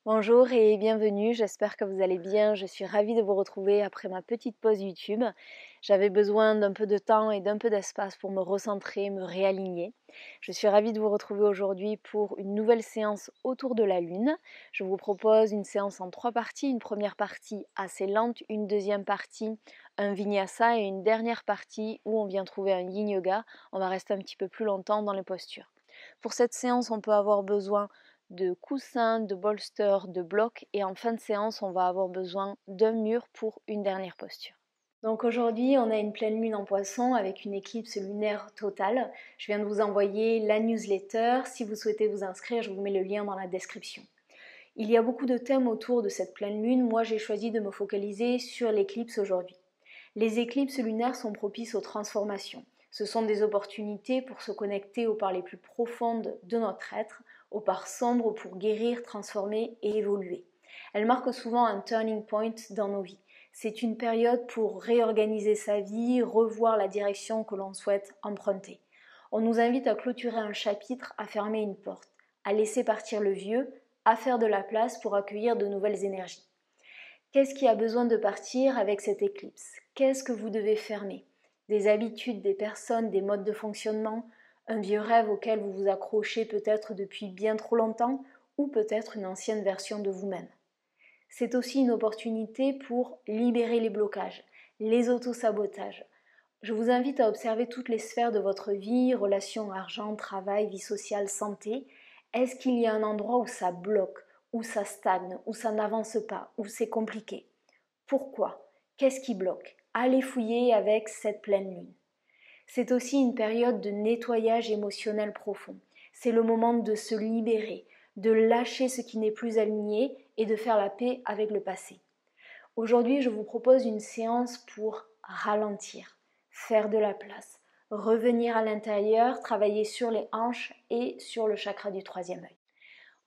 Bonjour et bienvenue, j'espère que vous allez bien. Je suis ravie de vous retrouver après ma petite pause YouTube. J'avais besoin d'un peu de temps et d'un peu d'espace pour me recentrer, me réaligner. Je suis ravie de vous retrouver aujourd'hui pour une nouvelle séance autour de la Lune. Je vous propose une séance en 3 parties. Une première partie assez lente, une deuxième partie un Vinyasa et une dernière partie où on vient trouver un Yin Yoga. On va rester un petit peu plus longtemps dans les postures. Pour cette séance, on peut avoir besoin de coussins, de bolsters, de blocs et en fin de séance on va avoir besoin d'un mur pour une dernière posture. Donc aujourd'hui on a une pleine lune en poisson avec une éclipse lunaire totale. Je viens de vous envoyer la newsletter, si vous souhaitez vous inscrire je vous mets le lien dans la description. Il y a beaucoup de thèmes autour de cette pleine lune, moi j'ai choisi de me focaliser sur l'éclipse aujourd'hui. Les éclipses lunaires sont propices aux transformations. Ce sont des opportunités pour se connecter aux parts les plus profondes de notre être, aux parts sombres pour guérir, transformer et évoluer. Elles marquent souvent un turning point dans nos vies. C'est une période pour réorganiser sa vie, revoir la direction que l'on souhaite emprunter. On nous invite à clôturer un chapitre, à fermer une porte, à laisser partir le vieux, à faire de la place pour accueillir de nouvelles énergies. Qu'est-ce qui a besoin de partir avec cette éclipse? Qu'est-ce que vous devez fermer? Des habitudes, des personnes, des modes de fonctionnement, un vieux rêve auquel vous vous accrochez peut-être depuis bien trop longtemps ou peut-être une ancienne version de vous-même. C'est aussi une opportunité pour libérer les blocages, les autosabotages. Je vous invite à observer toutes les sphères de votre vie, relations, argent, travail, vie sociale, santé. Est-ce qu'il y a un endroit où ça bloque, où ça stagne, où ça n'avance pas, où c'est compliqué? Pourquoi? Qu'est-ce qui bloque? Allez fouiller avec cette pleine lune. C'est aussi une période de nettoyage émotionnel profond. C'est le moment de se libérer, de lâcher ce qui n'est plus aligné et de faire la paix avec le passé. Aujourd'hui, je vous propose une séance pour ralentir, faire de la place, revenir à l'intérieur, travailler sur les hanches et sur le chakra du troisième œil.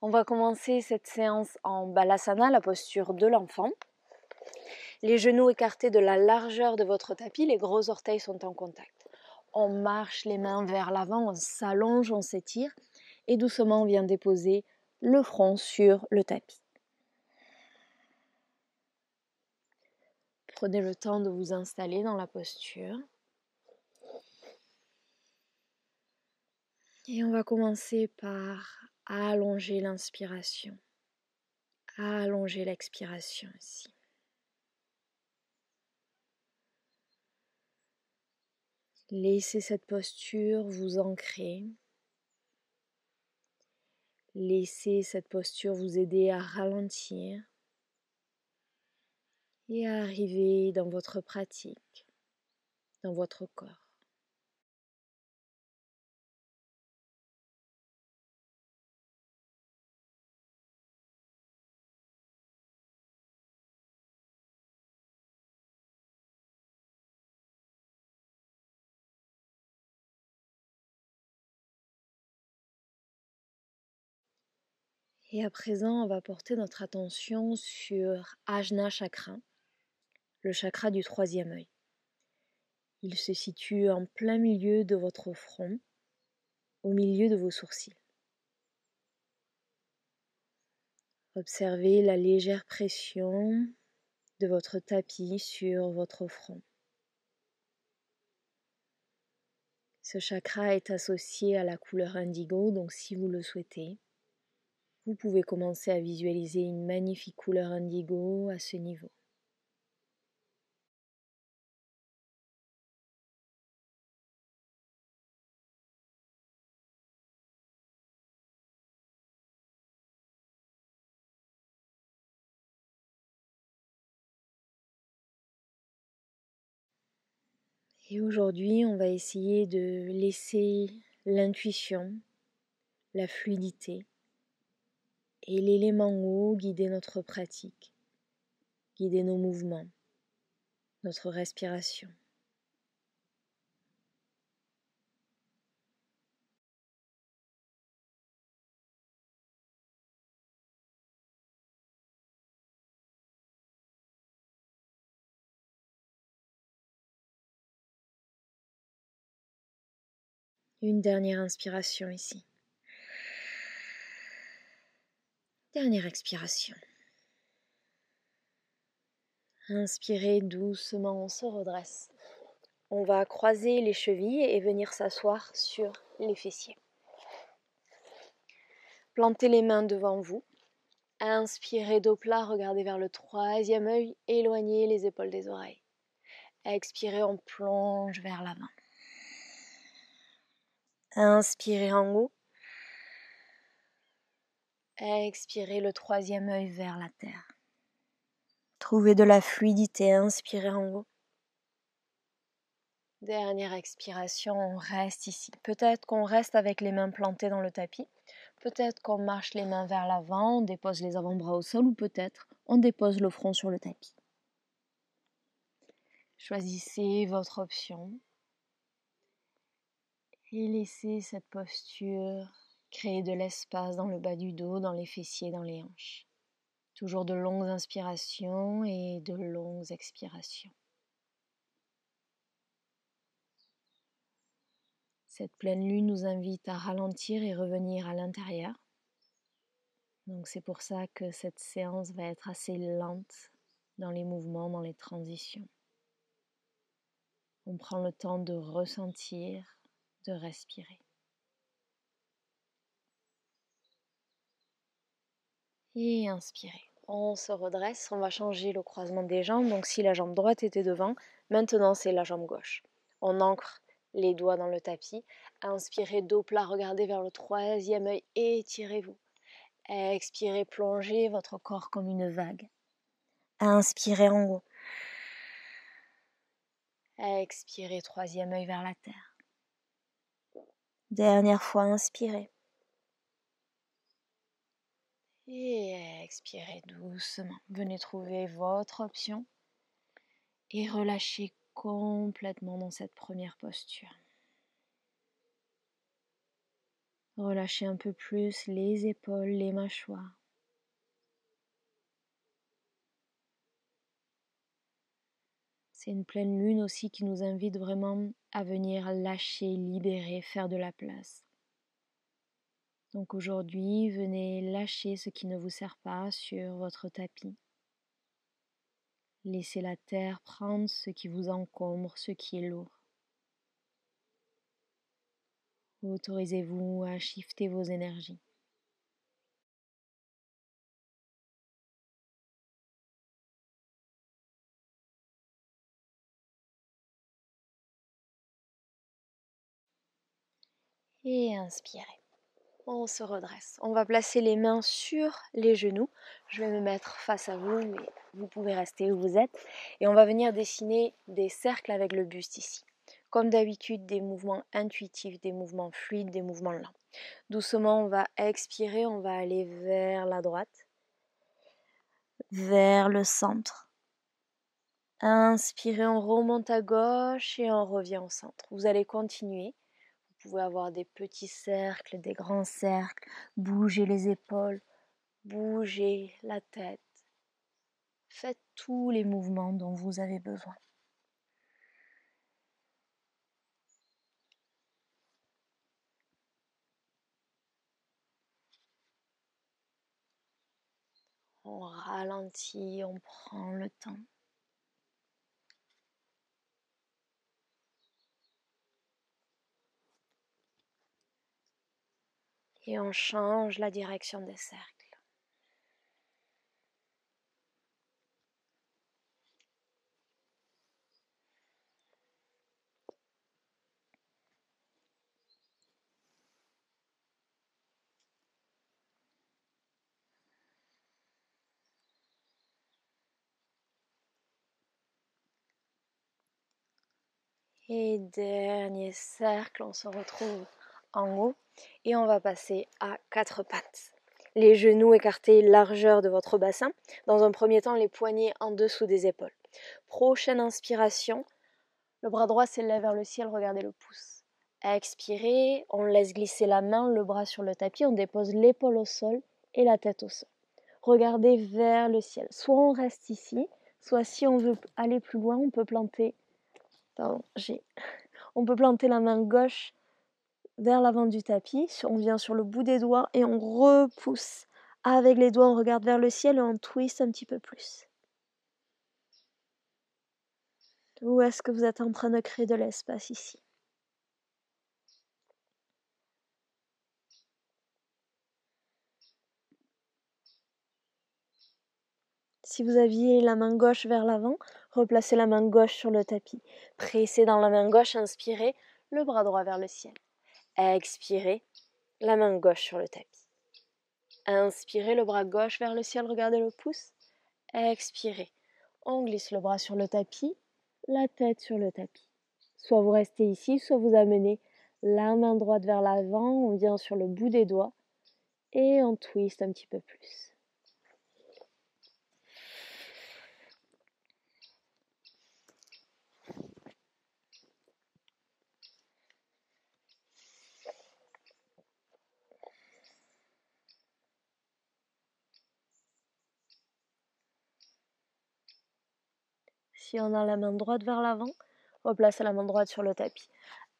On va commencer cette séance en Balasana, la posture de l'enfant. Les genoux écartés de la largeur de votre tapis, les gros orteils sont en contact. On marche les mains vers l'avant, on s'allonge, on s'étire et doucement on vient déposer le front sur le tapis. Prenez le temps de vous installer dans la posture. Et on va commencer par allonger l'inspiration, allonger l'expiration ici. Laissez cette posture vous ancrer. Laissez cette posture vous aider à ralentir et à arriver dans votre pratique, dans votre corps. Et à présent, on va porter notre attention sur Ajna Chakra, le chakra du troisième œil. Il se situe en plein milieu de votre front, au milieu de vos sourcils. Observez la légère pression de votre tapis sur votre front. Ce chakra est associé à la couleur indigo, donc si vous le souhaitez, vous pouvez commencer à visualiser une magnifique couleur indigo à ce niveau. Et aujourd'hui, on va essayer de laisser l'intuition, la fluidité et l'élément eau guider notre pratique, guider nos mouvements, notre respiration. Une dernière inspiration ici. Dernière expiration. Inspirez doucement, on se redresse. On va croiser les chevilles et venir s'asseoir sur les fessiers. Plantez les mains devant vous. Inspirez dos plat, regardez vers le troisième œil, éloignez les épaules des oreilles. Expirez, on plonge vers l'avant. Inspirez en haut. Expirez le troisième œil vers la terre. Trouvez de la fluidité, inspirez en haut. Dernière expiration, on reste ici. Peut-être qu'on reste avec les mains plantées dans le tapis. Peut-être qu'on marche les mains vers l'avant, on dépose les avant-bras au sol ou peut-être on dépose le front sur le tapis. Choisissez votre option et laissez cette posture créer de l'espace dans le bas du dos, dans les fessiers, dans les hanches. Toujours de longues inspirations et de longues expirations. Cette pleine lune nous invite à ralentir et revenir à l'intérieur. Donc c'est pour ça que cette séance va être assez lente dans les mouvements, dans les transitions. On prend le temps de ressentir, de respirer. Et inspirez. On se redresse, on va changer le croisement des jambes. Donc si la jambe droite était devant, maintenant c'est la jambe gauche. On ancre les doigts dans le tapis. Inspirez, dos plat, regardez vers le troisième œil, étirez-vous. Expirez, plongez votre corps comme une vague. Inspirez en haut. Expirez, troisième œil vers la terre. Dernière fois, inspirez. Et expirez doucement. Venez trouver votre option et relâchez complètement dans cette première posture. Relâchez un peu plus les épaules, les mâchoires. C'est une pleine lune aussi qui nous invite vraiment à venir lâcher, libérer, faire de la place. Donc aujourd'hui, venez lâcher ce qui ne vous sert pas sur votre tapis. Laissez la terre prendre ce qui vous encombre, ce qui est lourd. Autorisez-vous à shifter vos énergies. Et inspirez. On se redresse. On va placer les mains sur les genoux. Je vais me mettre face à vous, mais vous pouvez rester où vous êtes. Et on va venir dessiner des cercles avec le buste ici. Comme d'habitude, des mouvements intuitifs, des mouvements fluides, des mouvements lents. Doucement, on va expirer, on va aller vers la droite, vers le centre. Inspirez, on remonte à gauche et on revient au centre. Vous allez continuer. Vous pouvez avoir des petits cercles, des grands cercles, bouger les épaules, bouger la tête. Faites tous les mouvements dont vous avez besoin. On ralentit, on prend le temps. Et on change la direction des cercles. Et dernier cercle, on se retrouve en haut et on va passer à quatre pattes. Les genoux écartés, largeur de votre bassin. Dans un premier temps, les poignets en dessous des épaules. Prochaine inspiration, le bras droit s'élève vers le ciel, regardez le pouce. Expirez, on laisse glisser la main, le bras sur le tapis, on dépose l'épaule au sol et la tête au sol. Regardez vers le ciel. Soit on reste ici, soit si on veut aller plus loin, on peut planter la main gauche vers l'avant du tapis, on vient sur le bout des doigts et on repousse Avec les doigts, on regarde vers le ciel et on twist un petit peu plus. Où est-ce que vous êtes en train de créer de l'espace ici? Si vous aviez la main gauche vers l'avant, replacez la main gauche sur le tapis. Pressez dans la main gauche, inspirez, le bras droit vers le ciel. Expirez, la main gauche sur le tapis. Inspirez, le bras gauche vers le ciel, regardez le pouce. Expirez, on glisse le bras sur le tapis, la tête sur le tapis. Soit vous restez ici, soit vous amenez la main droite vers l'avant, on vient sur le bout des doigts et on twist un petit peu plus. Si on a la main droite vers l'avant, replacez la main droite sur le tapis.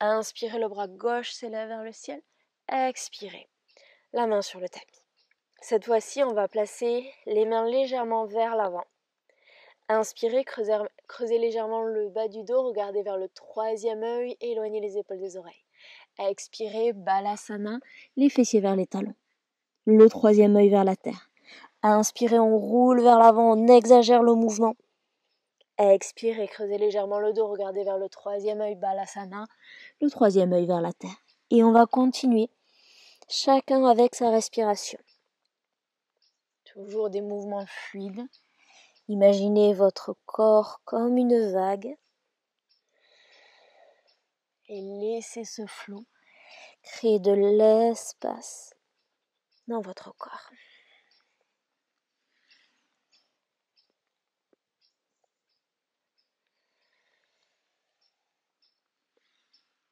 Inspirez, le bras gauche s'élève vers le ciel. Expirez, la main sur le tapis. Cette fois-ci, on va placer les mains légèrement vers l'avant. Inspirez, creusez légèrement le bas du dos, regardez vers le troisième œil, éloignez les épaules des oreilles. Expirez, balasana, les fessiers vers les talons. Le troisième œil vers la terre. Inspirez, on roule vers l'avant, on exagère le mouvement. Expirez, creusez légèrement le dos, regardez vers le troisième œil, balasana, le troisième œil vers la terre. Et on va continuer, chacun avec sa respiration. Toujours des mouvements fluides. Imaginez votre corps comme une vague. Et laissez ce flot créer de l'espace dans votre corps.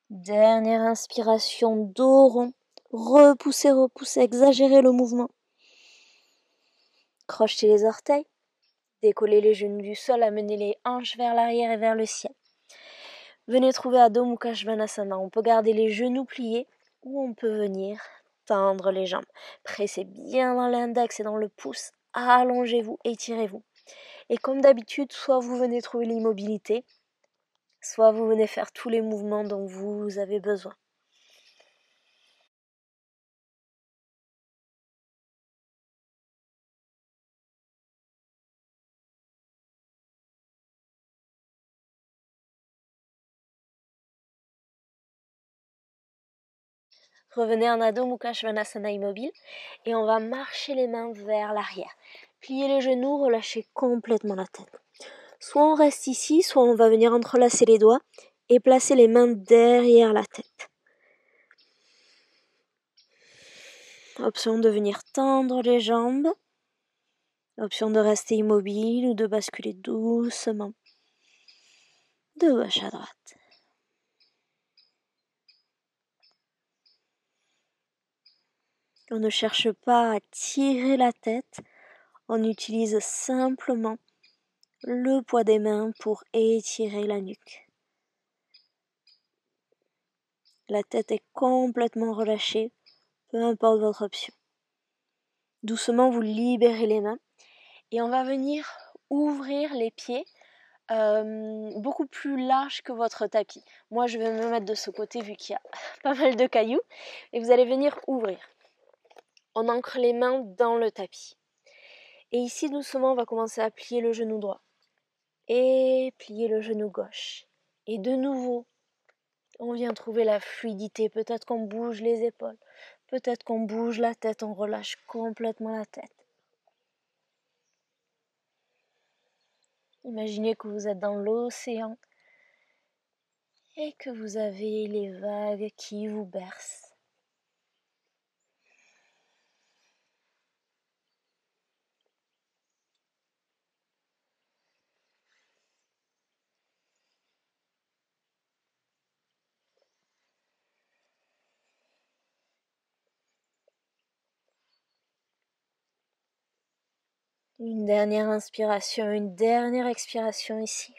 Dernière inspiration, dos rond. Repoussez, repoussez, exagérez le mouvement. Crochetez les orteils. Décollez les genoux du sol, amenez les hanches vers l'arrière et vers le ciel. Venez trouver Adho Mukha Svanasana. On peut garder les genoux pliés ou on peut venir tendre les jambes. Pressez bien dans l'index et dans le pouce. Allongez-vous, étirez-vous. Et comme d'habitude, soit vous venez trouver l'immobilité, soit vous venez faire tous les mouvements dont vous avez besoin. Revenez en Adho Mukha Svanasana immobile et on va marcher les mains vers l'arrière. Pliez les genoux, relâchez complètement la tête. Soit on reste ici, soit on va venir entrelacer les doigts et placer les mains derrière la tête. Option de venir tendre les jambes. Option de rester immobile ou de basculer doucement de gauche à droite. On ne cherche pas à tirer la tête, on utilise simplement le poids des mains pour étirer la nuque. La tête est complètement relâchée, peu importe votre option. Doucement, vous libérez les mains et on va venir ouvrir les pieds beaucoup plus large que votre tapis. Moi, je vais me mettre de ce côté vu qu'il y a pas mal de cailloux et vous allez venir ouvrir. On ancre les mains dans le tapis. Et ici, doucement, on va commencer à plier le genou droit et plier le genou gauche. Et de nouveau, on vient trouver la fluidité. Peut-être qu'on bouge les épaules, peut-être qu'on bouge la tête, on relâche complètement la tête. Imaginez que vous êtes dans l'océan et que vous avez les vagues qui vous bercent. Une dernière inspiration, une dernière expiration ici.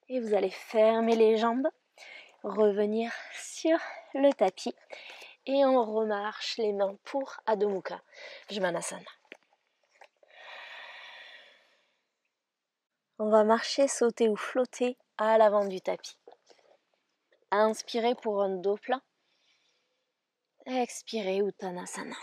Et vous allez fermer les jambes, revenir sur le tapis Et on remarche les mains pour Adho Mukha Svanasana. On va marcher, sauter ou flotter à l'avant du tapis. Inspirez pour un dos plat. Expirez Uttanasana.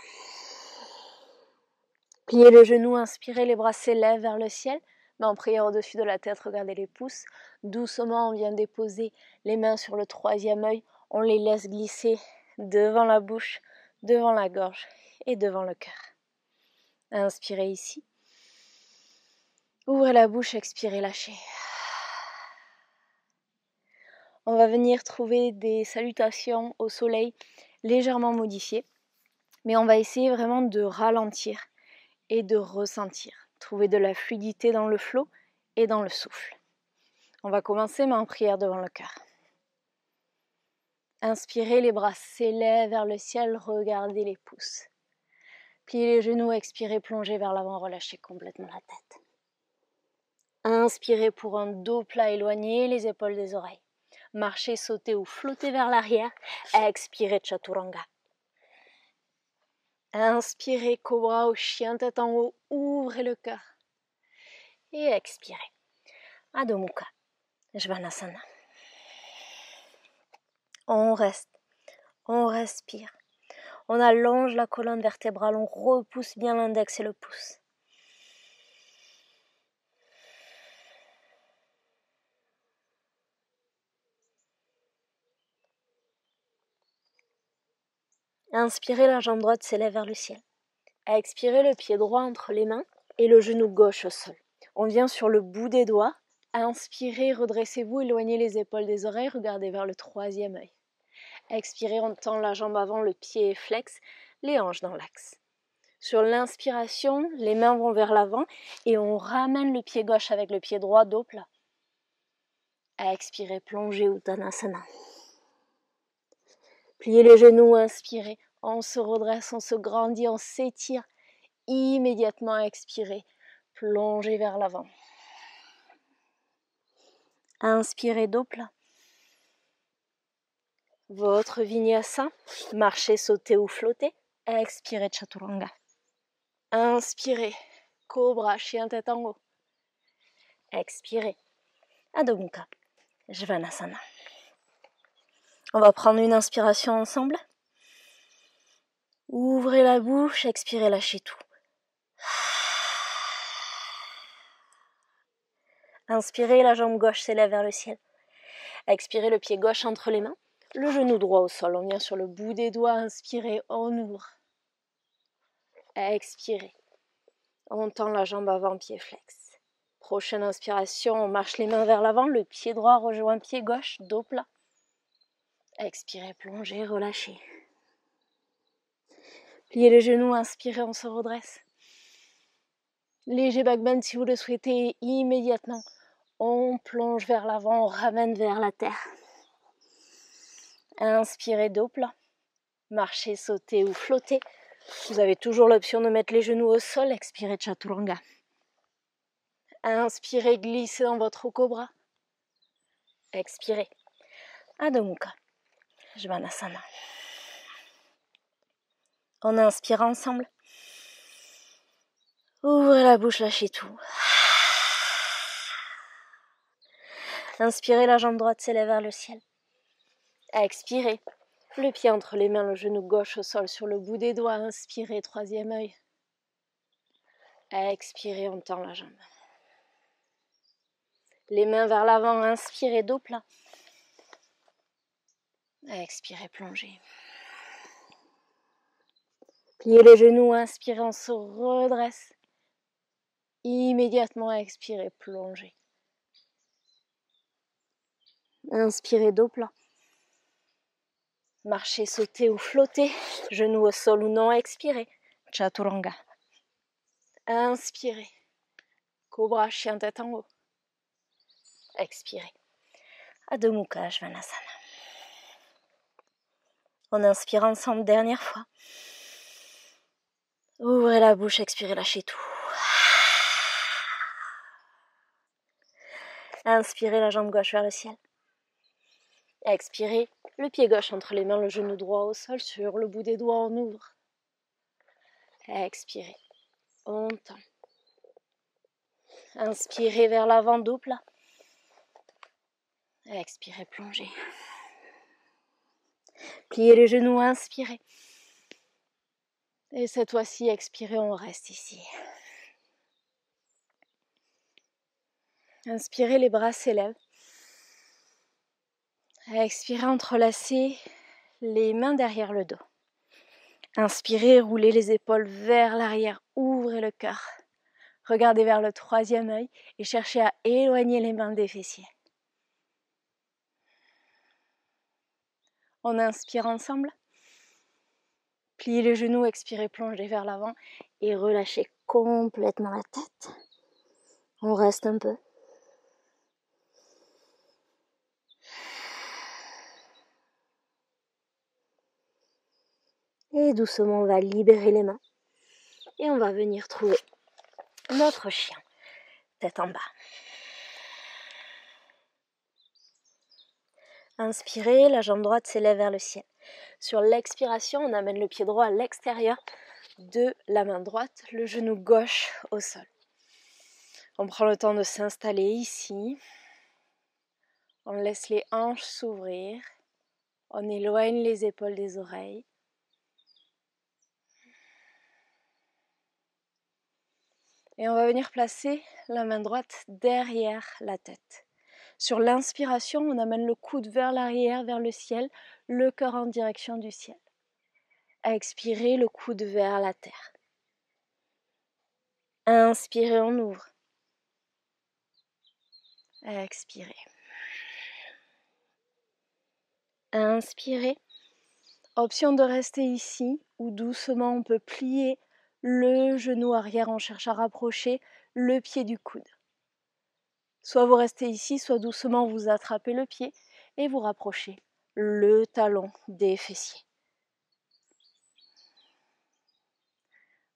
Pliez le genou, inspirez, les bras s'élèvent vers le ciel. Main en prière au-dessus de la tête, regardez les pouces. Doucement, on vient déposer les mains sur le troisième œil. On les laisse glisser devant la bouche, devant la gorge et devant le cœur. Inspirez ici. Ouvrez la bouche, expirez, lâchez. On va venir trouver des salutations au soleil légèrement modifiées. Mais on va essayer vraiment de ralentir et de ressentir. Trouver de la fluidité dans le flot et dans le souffle. On va commencer main en prière devant le cœur. Inspirez, les bras s'élèvent vers le ciel, regardez les pouces. Pliez les genoux, expirez, plongez vers l'avant, relâchez complètement la tête. Inspirez pour un dos plat, éloignez les épaules des oreilles. Marchez, sautez ou flottez vers l'arrière. Expirez, Chaturanga. Inspirez, cobra ou chien tête en haut, ouvrez le cœur. Et expirez. Adho Mukha Svanasana. On reste, on respire. On allonge la colonne vertébrale, on repousse bien l'index et le pouce. Inspirez, la jambe droite s'élève vers le ciel. Expirez, le pied droit entre les mains et le genou gauche au sol. On vient sur le bout des doigts. Inspirez, redressez-vous, éloignez les épaules des oreilles, regardez vers le troisième œil. Expirez, on tend la jambe avant, le pied est flex, les hanches dans l'axe. Sur l'inspiration, les mains vont vers l'avant et on ramène le pied gauche avec le pied droit, dos plat. Expirez, plongez Uttanasana. Pliez les genoux, inspirez. On se redresse, on se grandit, on s'étire. Immédiatement, expirez. Plongez vers l'avant. Inspirez, dos plat. Votre vinyasa, marchez, sautez ou flottez. Expirez, Chaturanga. Inspirez, cobra, chien tête en haut. Expirez, Adho Mukha Svanasana. On va prendre une inspiration ensemble. Ouvrez la bouche, expirez, lâchez tout. Inspirez, la jambe gauche s'élève vers le ciel. Expirez, le pied gauche entre les mains. Le genou droit au sol. On vient sur le bout des doigts. Inspirez, on ouvre. Expirez. On tend la jambe avant, pied flex. Prochaine inspiration, on marche les mains vers l'avant. Le pied droit rejoint pied gauche, dos plat. Expirez, plongez, relâchez. Pliez les genoux, inspirez, on se redresse. Léger back bend si vous le souhaitez, immédiatement. On plonge vers l'avant, on ramène vers la terre. Inspirez, dos plat. Marchez, sautez ou flottez. Vous avez toujours l'option de mettre les genoux au sol. Expirez, Chaturanga. Inspirez, glissez dans votre cobra. Expirez. Adho Mukha Svanasana. On inspire ensemble. Ouvrez la bouche, lâchez tout. Inspirez, la jambe droite s'élève vers le ciel. Expirez. Le pied entre les mains, le genou gauche au sol sur le bout des doigts. Inspirez, troisième œil. Expirez, on tend la jambe. Les mains vers l'avant, inspirez, dos plat. Expirez, plongez. Pliez les genoux, inspirez, on se redresse. Immédiatement, expirez, plongez. Inspirez, dos plat. Marchez, sautez ou flottez. Genoux au sol ou non, expirez. Chaturanga. Inspirez. Cobra, chien tête en haut. Expirez. Adho Mukha Svanasana. On inspire ensemble, dernière fois. Ouvrez la bouche, expirez, lâchez tout. Inspirez, la jambe gauche vers le ciel. Expirez, Le pied gauche entre les mains, le genou droit au sol, sur le bout des doigts, on ouvre. Expirez. On tend. Inspirez vers l'avant, dos plat. Expirez, plongez. Pliez les genoux, inspirez. Et cette fois-ci, expirez, on reste ici. Inspirez, les bras s'élèvent. Expirez, entrelacez les mains derrière le dos. Inspirez, roulez les épaules vers l'arrière, ouvrez le cœur. Regardez vers le troisième œil et cherchez à éloigner les mains des fessiers. On inspire ensemble. Pliez les genoux, expirez, plongez vers l'avant et relâchez complètement la tête. On reste un peu. Et doucement, on va libérer les mains. Et on va venir trouver notre chien, tête en bas. Inspirez, la jambe droite s'élève vers le ciel. Sur l'expiration, on amène le pied droit à l'extérieur de la main droite, le genou gauche au sol. On prend le temps de s'installer ici. On laisse les hanches s'ouvrir. On éloigne les épaules des oreilles. Et on va venir placer la main droite derrière la tête. Sur l'inspiration, on amène le coude vers l'arrière, vers le ciel, le cœur en direction du ciel. Expirez, le coude vers la terre. Inspirez, on ouvre. Expirez. Inspirez. Option de rester ici, ou doucement on peut plier le genou arrière, on cherche à rapprocher le pied du coude. Soit vous restez ici, soit doucement vous attrapez le pied et vous rapprochez le talon des fessiers.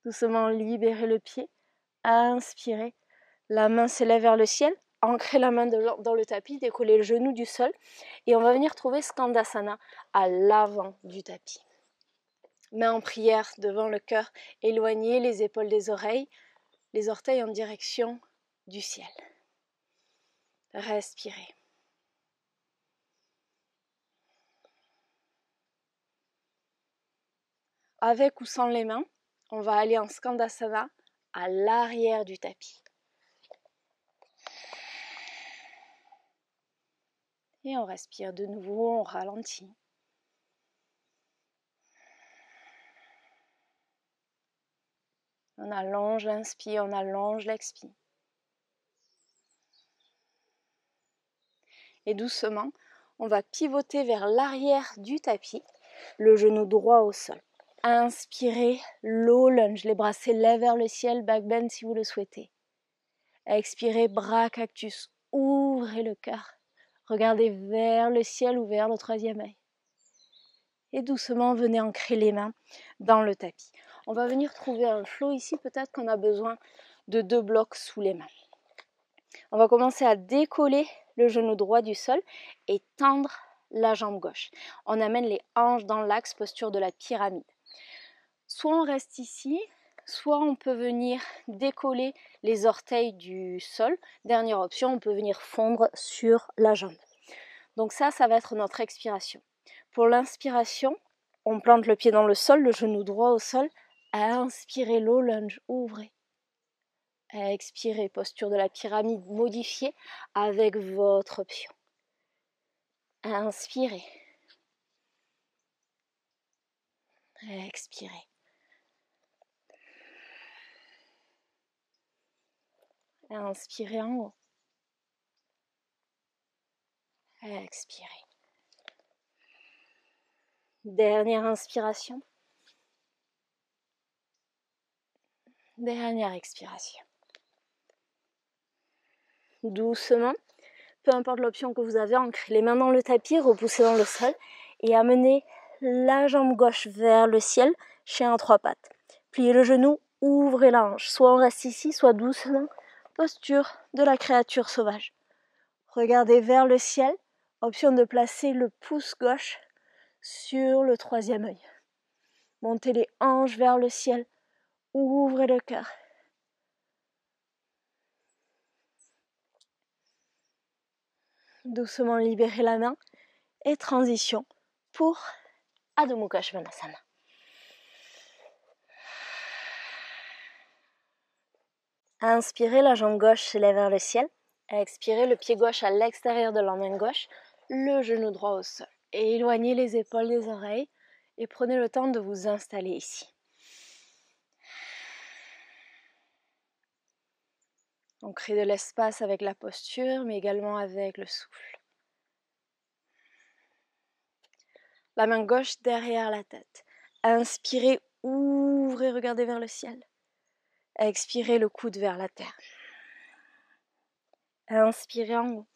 Doucement libérez le pied, inspirez, la main s'élève vers le ciel, ancrez la main dans le tapis, décollez le genou du sol et on va venir trouver Skandasana à l'avant du tapis. Main en prière devant le cœur, éloignez les épaules des oreilles, les orteils en direction du ciel. Respirez. Avec ou sans les mains, on va aller en Skandasana à l'arrière du tapis. Et on respire de nouveau, on ralentit. On allonge l'inspire, on allonge l'expire. Et doucement, on va pivoter vers l'arrière du tapis, le genou droit au sol. Inspirez, low lunge, les bras s'élèvent vers le ciel, back bend si vous le souhaitez. Expirez, bras cactus, ouvrez le cœur. Regardez vers le ciel ou vers le troisième œil. Et doucement, venez ancrer les mains dans le tapis. On va venir trouver un flow ici, peut-être qu'on a besoin de 2 blocs sous les mains. On va commencer à décoller le genou droit du sol et tendre la jambe gauche. On amène les hanches dans l'axe, posture de la pyramide. Soit on reste ici, soit on peut venir décoller les orteils du sol. Dernière option, on peut venir fondre sur la jambe. Donc ça va être notre expiration. Pour l'inspiration, on plante le pied dans le sol, le genou droit au sol. Inspirez, low lunge, ouvrez. Expirez, posture de la pyramide modifiée avec votre option. Inspirez. Expirez. Inspirez en haut. Expirez. Dernière inspiration. Dernière expiration. Doucement, peu importe l'option que vous avez, ancrez les mains dans le tapis, repoussez dans le sol et amenez la jambe gauche vers le ciel, chien à 3 pattes. Pliez le genou, ouvrez la hanche. Soit on reste ici, soit doucement, posture de la créature sauvage. Regardez vers le ciel, option de placer le pouce gauche sur le troisième œil. Montez les hanches vers le ciel, ouvrez le cœur. Doucement libérez la main et transition pour Adho Mukha Svanasana. Inspirez, la jambe gauche s'élève vers le ciel. Expirez, le pied gauche à l'extérieur de la main gauche, le genou droit au sol. Et éloignez les épaules des oreilles et prenez le temps de vous installer ici. On crée de l'espace avec la posture, mais également avec le souffle. La main gauche derrière la tête. Inspirez, ouvrez, regardez vers le ciel. Expirez, le coude vers la terre. Inspirez en haut.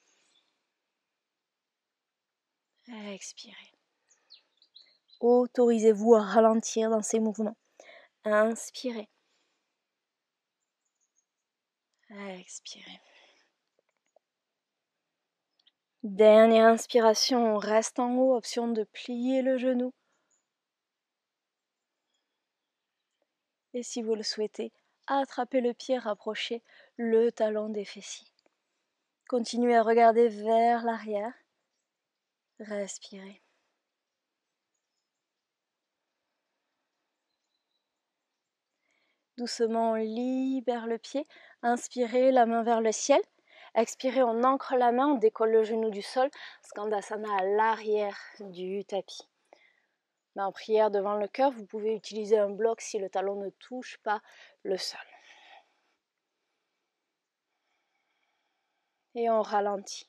Expirez. Autorisez-vous à ralentir dans ces mouvements. Inspirez. Expirez. Dernière inspiration, on reste en haut, option de plier le genou. Et si vous le souhaitez, attrapez le pied, rapprochez le talon des fessiers. Continuez à regarder vers l'arrière. Respirez. Doucement, on libère le pied. Inspirez, la main vers le ciel. Expirez, on ancre la main, on décolle le genou du sol. Skandasana à l'arrière du tapis. Main en prière devant le cœur. Vous pouvez utiliser un bloc si le talon ne touche pas le sol. Et on ralentit.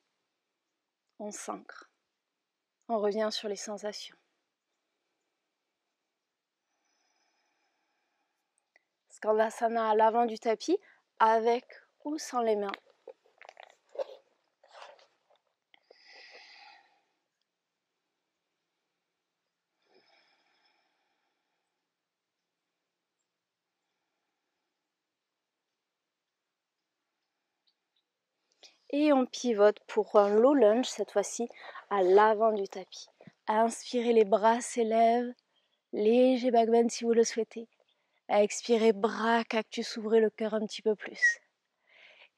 On s'ancre. On revient sur les sensations. Skandasana à l'avant du tapis, avec ou sans les mains. Et on pivote pour un low lunge, cette fois-ci à l'avant du tapis. Inspirez, les bras s'élèvent, léger back bend si vous le souhaitez. Expirez, bras cactus, ouvrez le cœur un petit peu plus.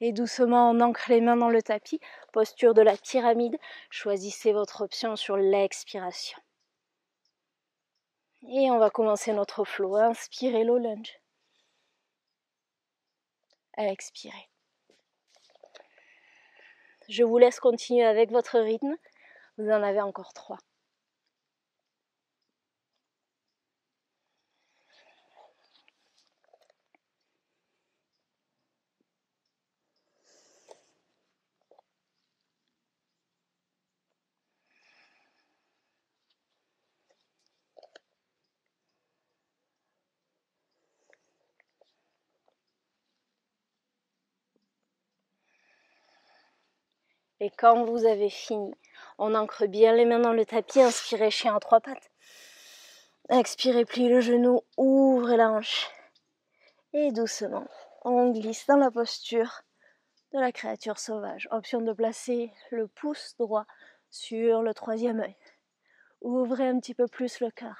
Et doucement, on ancre les mains dans le tapis, posture de la pyramide. Choisissez votre option sur l'expiration. Et on va commencer notre flow. Inspirez, low lunge. Expirez. Je vous laisse continuer avec votre rythme. Vous en avez encore 3. Et quand vous avez fini, on ancre bien les mains dans le tapis. Inspirez, chien à 3 pattes. Expirez, pliez le genou, ouvrez la hanche. Et doucement, on glisse dans la posture de la créature sauvage. Option de placer le pouce droit sur le troisième œil. Ouvrez un petit peu plus le cœur.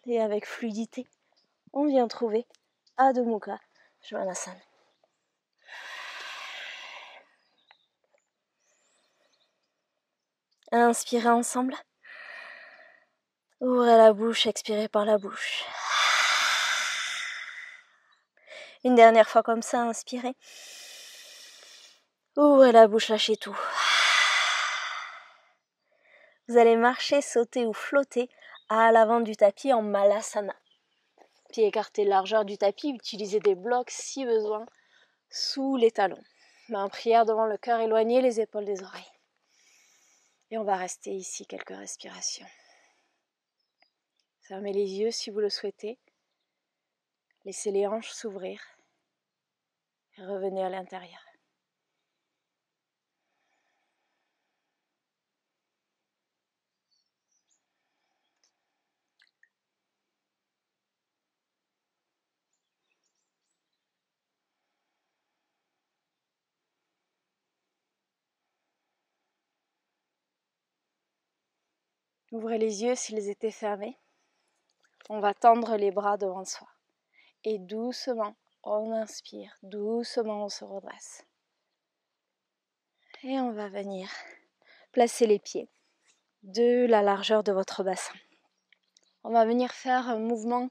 Et avec fluidité, on vient trouver Adho Mukha Svanasana. Inspirez ensemble. Ouvrez la bouche, expirez par la bouche. Une dernière fois comme ça, inspirez. Ouvrez la bouche, lâchez tout. Vous allez marcher, sauter ou flotter à l'avant du tapis en Malasana. Pieds écartés, largeur du tapis, utilisez des blocs si besoin sous les talons. Main en prière devant le cœur, éloignez les épaules des oreilles. Et on va rester ici quelques respirations. Fermez les yeux si vous le souhaitez. Laissez les hanches s'ouvrir. Et revenez à l'intérieur. Ouvrez les yeux s'ils étaient fermés. On va tendre les bras devant soi. Et doucement, on inspire. Doucement, on se redresse. Et on va venir placer les pieds de la largeur de votre bassin. On va venir faire un mouvement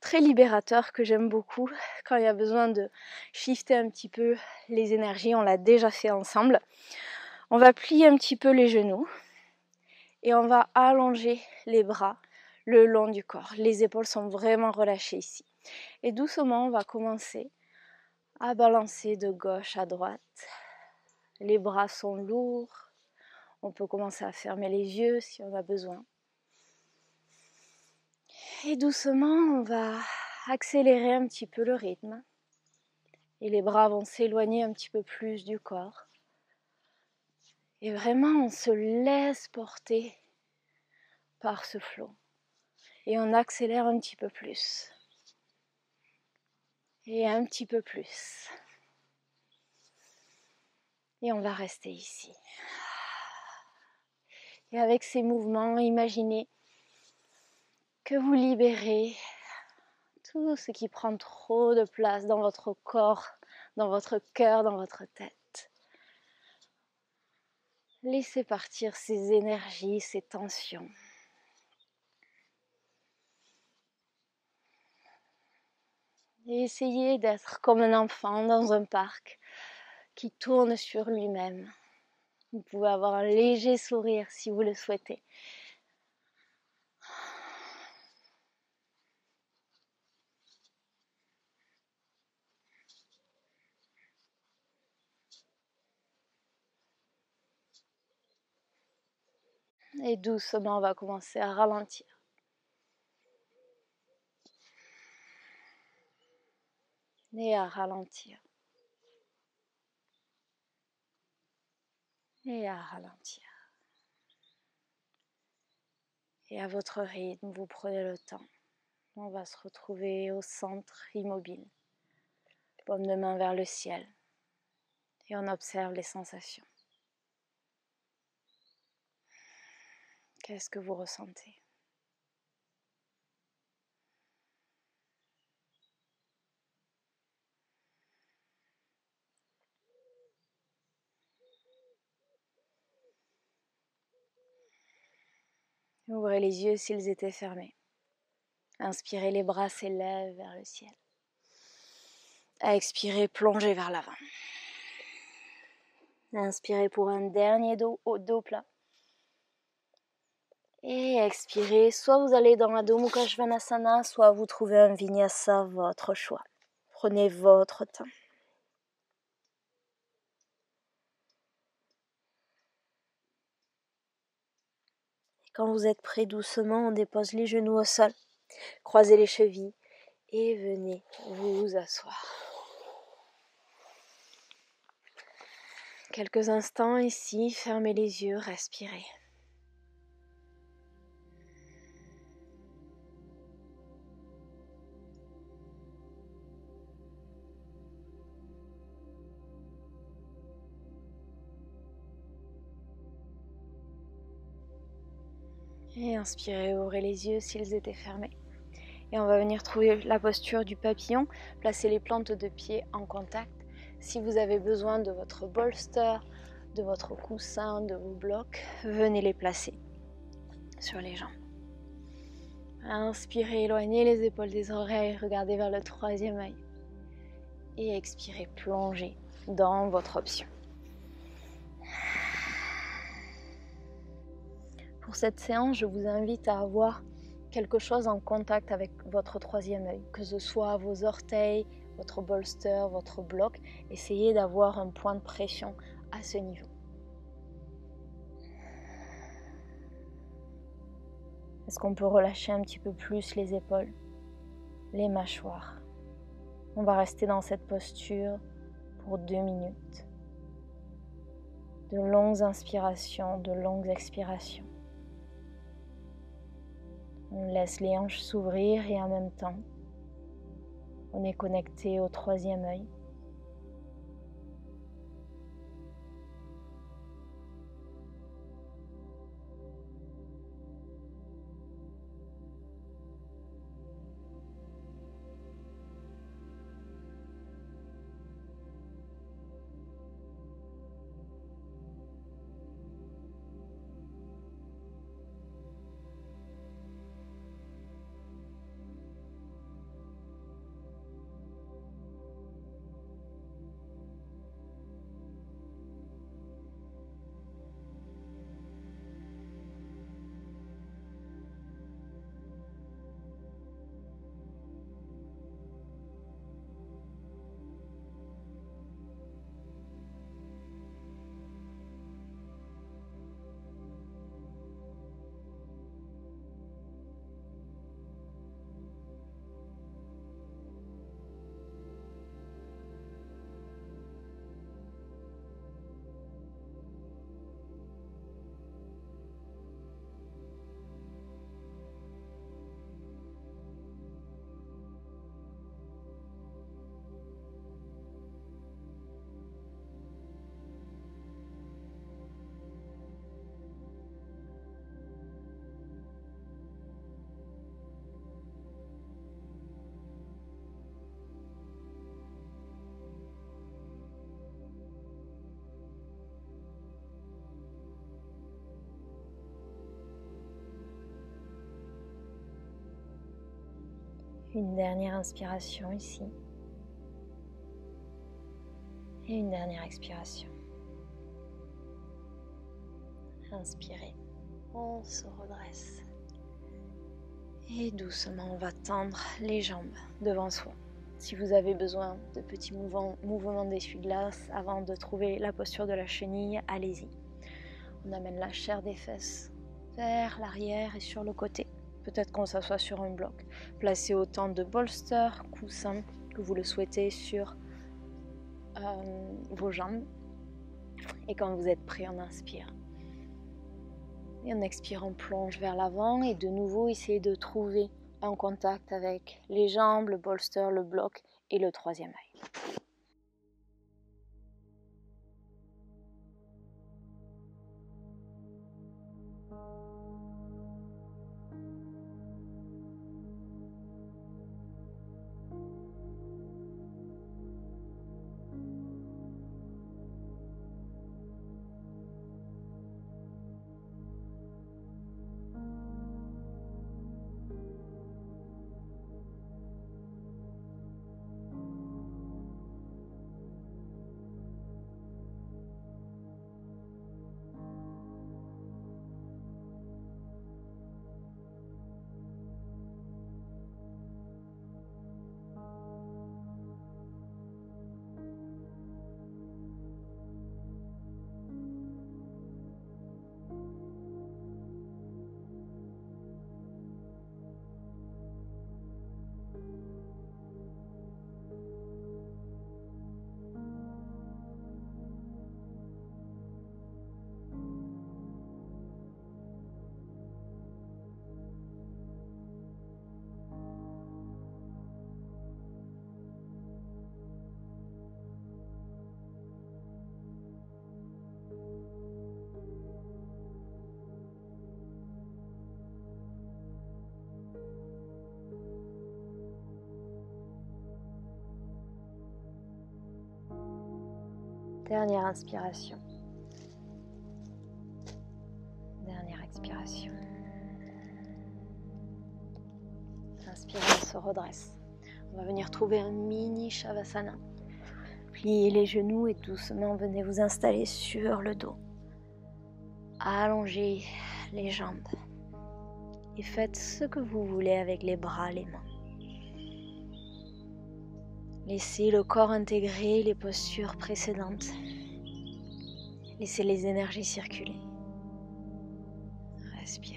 très libérateur que j'aime beaucoup quand il y a besoin de shifter un petit peu les énergies. On l'a déjà fait ensemble. On va plier un petit peu les genoux et on va allonger les bras le long du corps. Les épaules sont vraiment relâchées ici. Et doucement, on va commencer à balancer de gauche à droite. Les bras sont lourds. On peut commencer à fermer les yeux si on a besoin. Et doucement, on va accélérer un petit peu le rythme. Et les bras vont s'éloigner un petit peu plus du corps. Et vraiment, on se laisse porter par ce flot. Et on accélère un petit peu plus. Et un petit peu plus. Et on va rester ici. Et avec ces mouvements, imaginez que vous libérez tout ce qui prend trop de place dans votre corps, dans votre cœur, dans votre tête. Laissez partir ces énergies, ces tensions. Et essayez d'être comme un enfant dans un parc qui tourne sur lui-même. Vous pouvez avoir un léger sourire si vous le souhaitez. Et doucement, on va commencer à ralentir. Et à ralentir. Et à ralentir. Et à votre rythme, vous prenez le temps. On va se retrouver au centre, immobile. Paume de main vers le ciel. Et on observe les sensations. Qu'est-ce que vous ressentez ? Ouvrez les yeux s'ils étaient fermés. Inspirez, les bras s'élèvent vers le ciel. Expirez, plongez vers l'avant. Inspirez pour un dernier dos plat. Et expirez, soit vous allez dans Adho Mukha Svanasana, soit vous trouvez un Vinyasa, votre choix. Prenez votre temps. Quand vous êtes prêt, doucement, on dépose les genoux au sol. Croisez les chevilles et venez vous asseoir. Quelques instants ici, fermez les yeux, respirez. Et inspirez, ouvrez les yeux s'ils étaient fermés. Et on va venir trouver la posture du papillon. Placez les plantes de pied en contact. Si vous avez besoin de votre bolster, de votre coussin, de vos blocs, venez les placer sur les jambes. Inspirez, éloignez les épaules des oreilles, regardez vers le troisième œil. Et expirez, plongez dans votre option. Pour cette séance, je vous invite à avoir quelque chose en contact avec votre troisième œil, que ce soit vos orteils, votre bolster, votre bloc. Essayez d'avoir un point de pression à ce niveau. Est-ce qu'on peut relâcher un petit peu plus les épaules, les mâchoires? On va rester dans cette posture pour 2 minutes. De longues inspirations, de longues expirations. On laisse les hanches s'ouvrir et en même temps, on est connecté au troisième œil. Une dernière inspiration ici. Et une dernière expiration. Inspirez, on se redresse. Et doucement, on va tendre les jambes devant soi. Si vous avez besoin de petits mouvements d'essuie-glace avant de trouver la posture de la chenille, allez-y. On amène la chair des fesses vers l'arrière et sur le côté. Peut-être qu'on s'assoit sur un bloc. Placez autant de bolsters, coussins que vous le souhaitez sur vos jambes. Et quand vous êtes prêt, on inspire. Et on expire, on plonge vers l'avant et de nouveau essayez de trouver un contact avec les jambes, le bolster, le bloc et le troisième œil. Dernière inspiration. Dernière expiration. Inspirez, on se redresse. On va venir trouver un mini Shavasana. Pliez les genoux et doucement venez vous installer sur le dos. Allongez les jambes. Et faites ce que vous voulez avec les bras, les mains. Laissez le corps intégrer les postures précédentes. Laissez les énergies circuler. Respirez.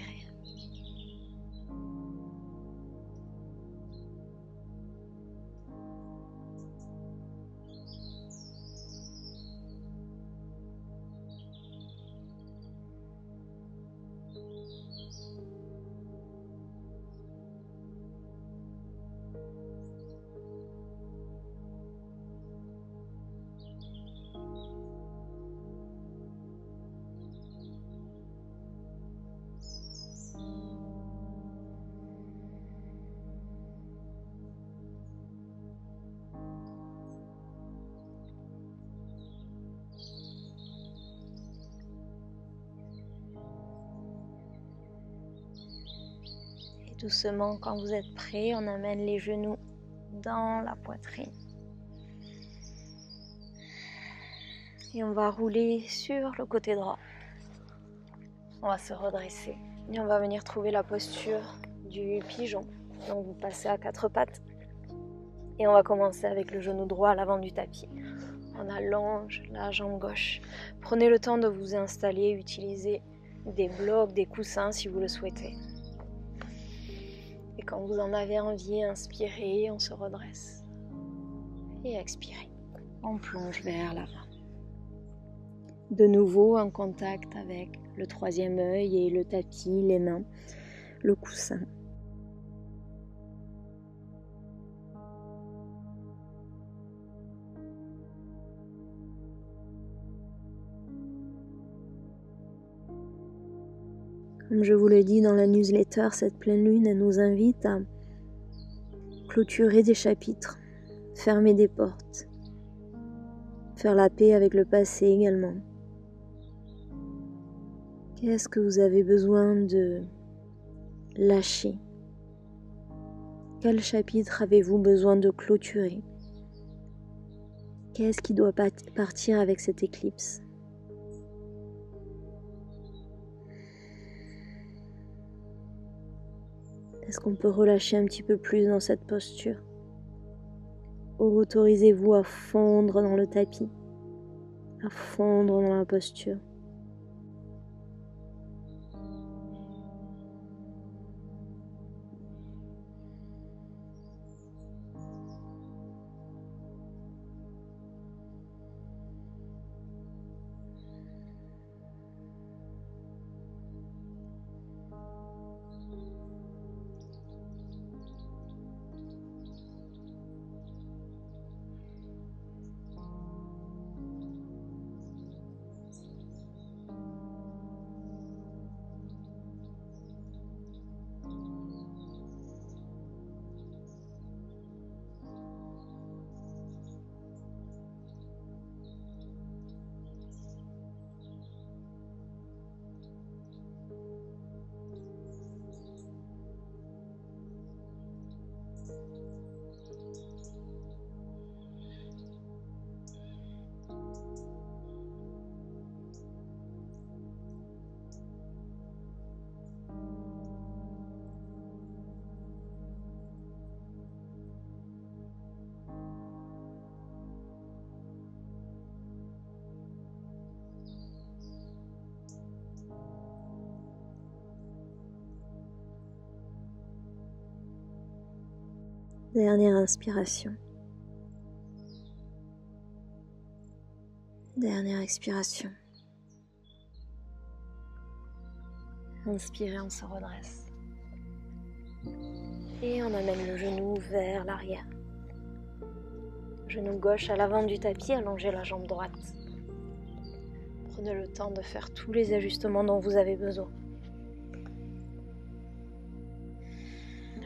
Doucement, quand vous êtes prêt, on amène les genoux dans la poitrine. Et on va rouler sur le côté droit. On va se redresser. Et on va venir trouver la posture du pigeon. Donc vous passez à quatre pattes. Et on va commencer avec le genou droit à l'avant du tapis. On allonge la jambe gauche. Prenez le temps de vous installer, utilisez des blocs, des coussins si vous le souhaitez. Et quand vous en avez envie, inspirez, on se redresse. Et expirez. On plonge vers l'avant. De nouveau, en contact avec le troisième œil et le tapis, les mains, le coussin. Comme je vous le dis dans la newsletter, cette pleine lune, elle nous invite à clôturer des chapitres, fermer des portes, faire la paix avec le passé également. Qu'est-ce que vous avez besoin de lâcher? Quel chapitre avez-vous besoin de clôturer? Qu'est-ce qui doit partir avec cette éclipse? Est-ce qu'on peut relâcher un petit peu plus dans cette posture? Autorisez-vous à fondre dans le tapis, à fondre dans la posture. Dernière inspiration. Dernière expiration. Inspirez, on se redresse. Et on amène le genou vers l'arrière. Genou gauche à l'avant du tapis, allongez la jambe droite. Prenez le temps de faire tous les ajustements dont vous avez besoin.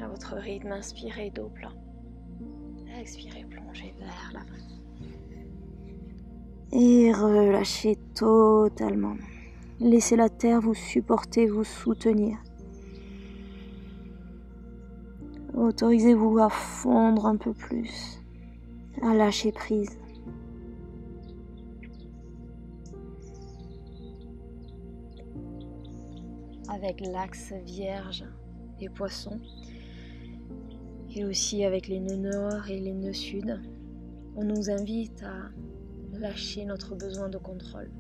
À votre rythme, inspirez, dos plat. Expirez, plongez vers l'avant. Et relâchez totalement. Laissez la terre vous supporter, vous soutenir. Autorisez-vous à fondre un peu plus, à lâcher prise. Avec l'axe Vierge et Poissons, et aussi avec les nœuds nord et les nœuds sud, on nous invite à lâcher notre besoin de contrôle,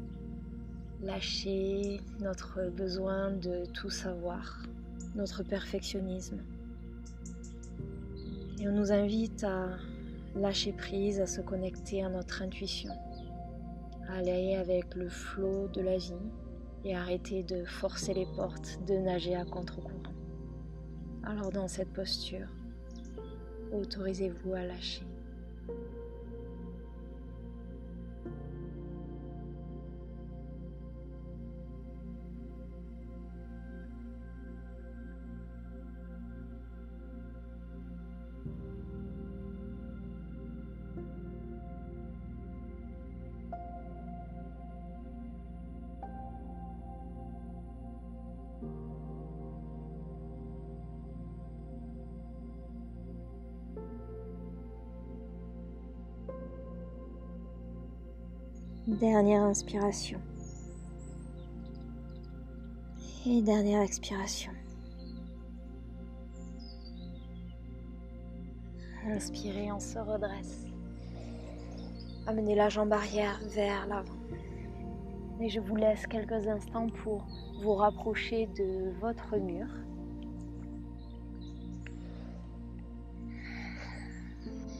lâcher notre besoin de tout savoir, notre perfectionnisme. Et on nous invite à lâcher prise, à se connecter à notre intuition, à aller avec le flot de la vie et arrêter de forcer les portes, de nager à contre-courant. Alors dans cette posture, autorisez-vous à lâcher. Dernière inspiration. Et dernière expiration. Inspirez, on se redresse. Amenez la jambe arrière vers l'avant. Et je vous laisse quelques instants pour vous rapprocher de votre mur.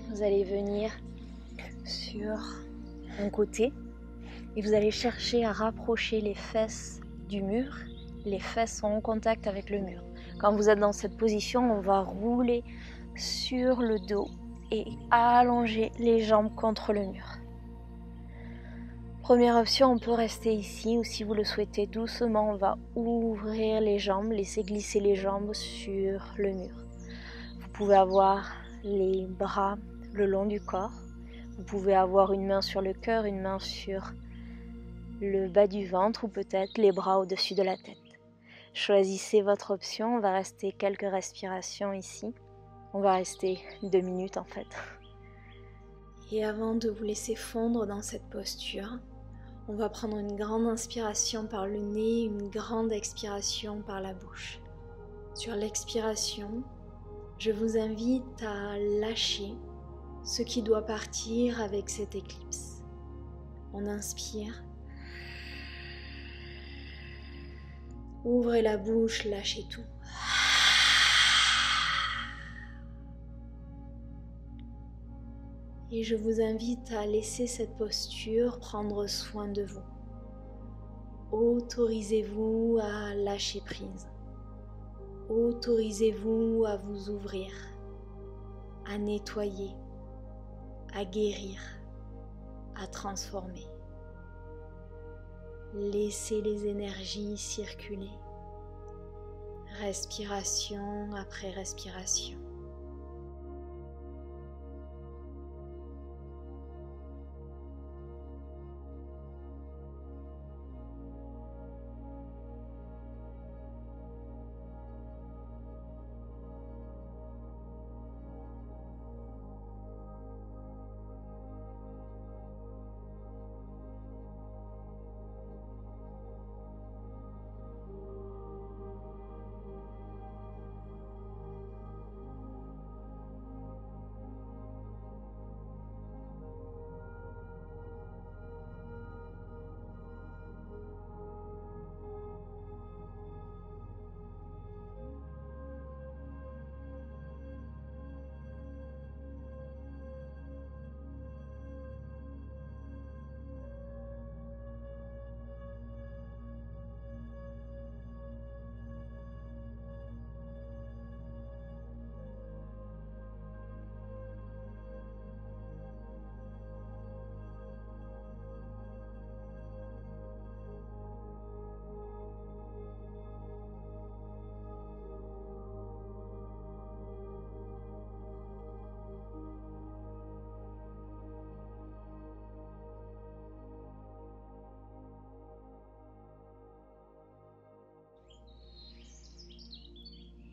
Vous allez venir sur un côté et vous allez chercher à rapprocher les fesses du mur. Les fesses sont en contact avec le mur. Quand vous êtes dans cette position, on va rouler sur le dos et allonger les jambes contre le mur. Première option, on peut rester ici ou si vous le souhaitez, doucement, on va ouvrir les jambes, laisser glisser les jambes sur le mur. Vous pouvez avoir les bras le long du corps. Vous pouvez avoir une main sur le cœur, une main sur le bas du ventre ou peut-être les bras au-dessus de la tête. Choisissez votre option, on va rester quelques respirations ici. On va rester 2 minutes en fait. Et avant de vous laisser fondre dans cette posture, on va prendre une grande inspiration par le nez, une grande expiration par la bouche. Sur l'expiration, je vous invite à lâcher ce qui doit partir avec cette éclipse. On inspire. Ouvrez la bouche, lâchez tout. Et je vous invite à laisser cette posture prendre soin de vous. Autorisez-vous à lâcher prise. Autorisez-vous à vous ouvrir, à nettoyer, à guérir, à transformer. Laissez les énergies circuler, respiration après respiration.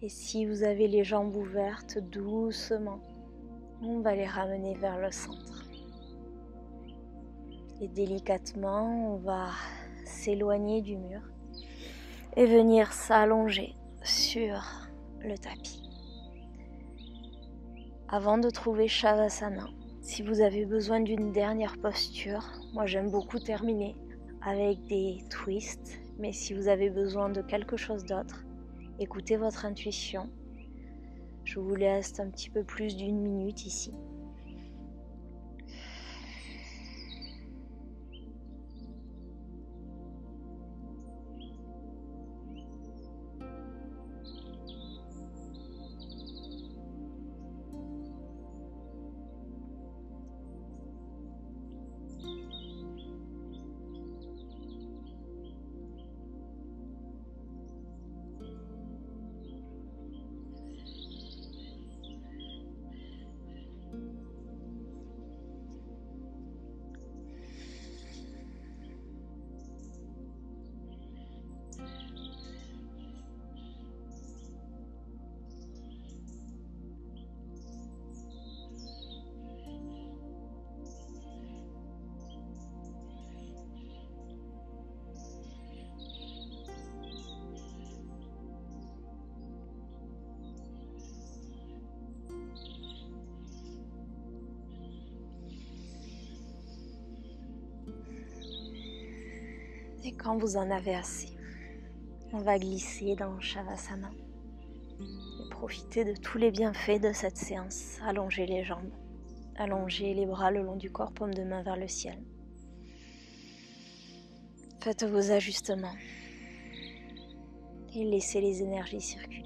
Et si vous avez les jambes ouvertes, doucement, on va les ramener vers le centre. Et délicatement, on va s'éloigner du mur et venir s'allonger sur le tapis. Avant de trouver Shavasana, si vous avez besoin d'une dernière posture, moi j'aime beaucoup terminer avec des twists, mais si vous avez besoin de quelque chose d'autre, écoutez votre intuition. Je vous laisse un petit peu plus d'1 minute ici. Et quand vous en avez assez, on va glisser dans Shavasana et profiter de tous les bienfaits de cette séance. Allongez les jambes, allongez les bras le long du corps, paume de main vers le ciel. Faites vos ajustements et laissez les énergies circuler.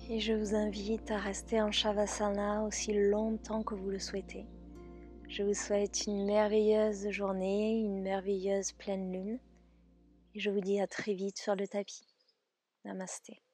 Et je vous invite à rester en Shavasana aussi longtemps que vous le souhaitez. Je vous souhaite une merveilleuse journée, une merveilleuse pleine lune. Et je vous dis à très vite sur le tapis. Namasté.